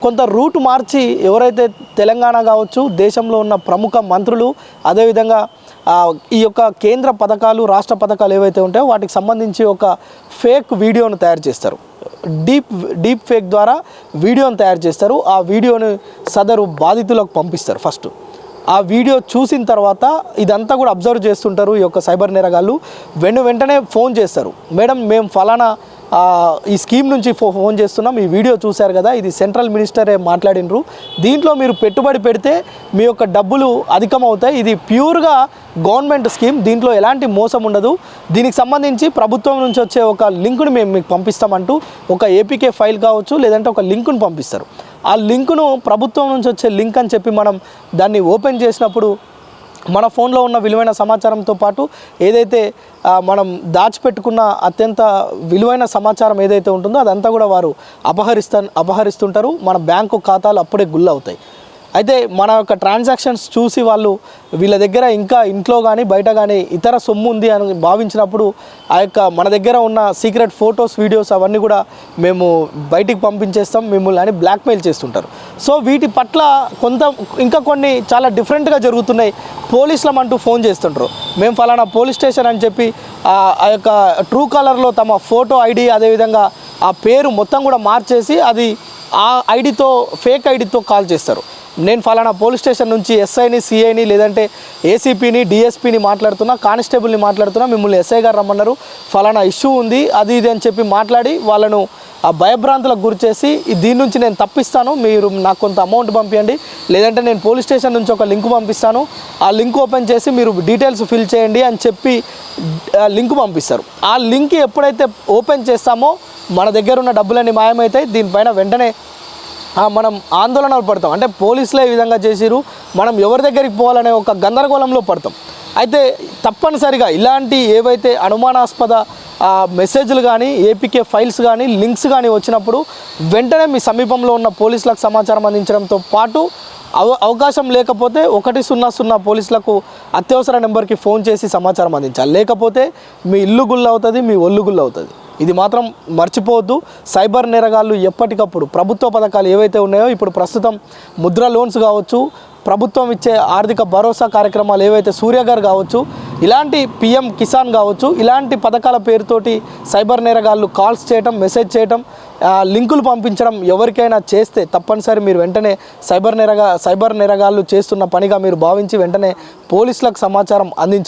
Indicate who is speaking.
Speaker 1: కొంత రూట్ మార్చి ఎవరైతే తెలంగాణ కావచ్చు దేశంలో ఉన్న ప్రముఖ మంత్రులు అదేవిధంగా ఈ యొక్క కేంద్ర పథకాలు రాష్ట్ర పథకాలు ఏవైతే ఉంటాయో వాటికి సంబంధించి ఒక ఫేక్ వీడియోను తయారు చేస్తారు. డీప్ ఫేక్ ద్వారా వీడియోను తయారు చేస్తారు. ఆ వీడియోని సదరు బాధితులకు పంపిస్తారు. ఫస్ట్ ఆ వీడియో చూసిన తర్వాత ఇదంతా కూడా అబ్జర్వ్ చేస్తుంటారు ఈ యొక్క సైబర్ నేరగాళ్ళు. వెంటనే ఫోన్ చేస్తారు. మేడం మేము ఫలానా ఈ స్కీమ్ నుంచి ఫోన్ చేస్తున్నాం, ఈ వీడియో చూశారు కదా, ఇది సెంట్రల్ మినిస్టరే మాట్లాడినరు, దీంట్లో మీరు పెట్టుబడి పెడితే మీ యొక్క డబ్బులు అధికమవుతాయి, ఇది ప్యూర్గా గవర్నమెంట్ స్కీమ్, దీంట్లో ఎలాంటి మోసం ఉండదు, దీనికి సంబంధించి ప్రభుత్వం నుంచి వచ్చే ఒక లింకును మేము మీకు పంపిస్తామంటూ ఒక ఏపీకే ఫైల్ కావచ్చు లేదంటే ఒక లింకును పంపిస్తారు. ఆ లింకును ప్రభుత్వం నుంచి వచ్చే లింక్ అని చెప్పి మనం దాన్ని ఓపెన్ చేసినప్పుడు మన ఫోన్లో ఉన్న విలువైన సమాచారంతో పాటు ఏదైతే మనం దాచిపెట్టుకున్న అత్యంత విలువైన సమాచారం ఏదైతే ఉంటుందో అదంతా కూడా వారు అపహరిస్తుంటారు. మన బ్యాంకు ఖాతాలు అప్పుడే గుల్లవుతాయి. అయితే మన యొక్క ట్రాన్సాక్షన్స్ చూసి వాళ్ళు వీళ్ళ దగ్గర ఇంకా ఇంట్లో కానీ బయట కానీ ఇతర సొమ్ము ఉంది అని భావించినప్పుడు ఆ యొక్క మన దగ్గర ఉన్న సీక్రెట్ ఫొటోస్ వీడియోస్ అవన్నీ కూడా మేము బయటికి పంపించేస్తాం మిమ్మల్ని అని బ్లాక్మెయిల్ చేస్తుంటారు. సో వీటి పట్ల ఇంకా కొన్ని చాలా డిఫరెంట్గా జరుగుతున్నాయి. పోలీసులమంటూ ఫోన్ చేస్తుంటారు, మేము ఫలానా పోలీస్ స్టేషన్ అని చెప్పి ఆ యొక్క ట్రూ కాలర్లో తమ ఫోటో ఐడి అదేవిధంగా ఆ పేరు మొత్తం కూడా మార్చేసి అది ఆ ఐడితో ఫేక్ ఐడితో కాల్ చేస్తారు. నేను ఫలానా పోలీస్ స్టేషన్ నుంచి ఎస్ఐని సిఐని లేదంటే ఏసీపీని డిఎస్పీని మాట్లాడుతున్నా, కానిస్టేబుల్ని మాట్లాడుతున్నా, మిమ్మల్ని ఎస్ఐ గారు రమ్మన్నారు, ఫలానా ఇష్యూ ఉంది అది ఇది అని చెప్పి మాట్లాడి వాళ్ళను ఆ భయభ్రాంతులకు గురి చేసి దీని నుంచి నేను తప్పిస్తాను, మీరు నాకు కొంత అమౌంట్ పంపించండి, లేదంటే నేను పోలీస్ స్టేషన్ నుంచి ఒక లింక్ పంపిస్తాను, ఆ లింక్ ఓపెన్ చేసి మీరు డీటెయిల్స్ ఫిల్ చేయండి అని చెప్పి లింక్ పంపిస్తారు. ఆ లింక్ ఎప్పుడైతే ఓపెన్ చేస్తామో మన దగ్గర ఉన్న డబ్బులన్నీ మాయమవుతాయి. దీనిపైన వెంటనే మనం ఆందోళనలు పడతాం. అంటే పోలీసులే ఈ విధంగా చేసిరు, మనం ఎవరి దగ్గరికి పోవాలనే ఒక గందరగోళంలో పడతాం. అయితే తప్పనిసరిగా ఇలాంటి ఏవైతే అనుమానాస్పద మెసేజ్లు కానీ ఏపీకే ఫైల్స్ కానీ లింక్స్ కానీ వచ్చినప్పుడు వెంటనే మీ సమీపంలో ఉన్న పోలీసులకు సమాచారం అందించడంతో పాటు అవకాశం లేకపోతే 100 పోలీసులకు అత్యవసర నెంబర్కి ఫోన్ చేసి సమాచారం అందించాలి. లేకపోతే మీ ఇల్లు గుల్లవుతుంది, మీ ఒళ్ళు గుల్లవుతుంది. ఇది మాత్రం మర్చిపోవద్దు. సైబర్ నేరగాళ్ళు ఎప్పటికప్పుడు ప్రభుత్వ పథకాలు ఏవైతే ఉన్నాయో ఇప్పుడు ప్రస్తుతం ముద్ర లోన్స్ కావచ్చు, ప్రభుత్వం ఇచ్చే ఆర్థిక భరోసా కార్యక్రమాలు ఏవైతే సూర్య గారు కావచ్చు, ఇలాంటి పిఎం కిసాన్ కావచ్చు, ఇలాంటి పథకాల పేరుతోటి సైబర్ నేరగాళ్ళు కాల్స్ చేయటం, మెసేజ్ చేయటం, లింకులు పంపించడం ఎవరికైనా చేస్తే తప్పనిసరి మీరు వెంటనే సైబర్ నేరగాళ్ళు చేస్తున్న పనిగా మీరు భావించి వెంటనే పోలీసులకు సమాచారం అందించాలి.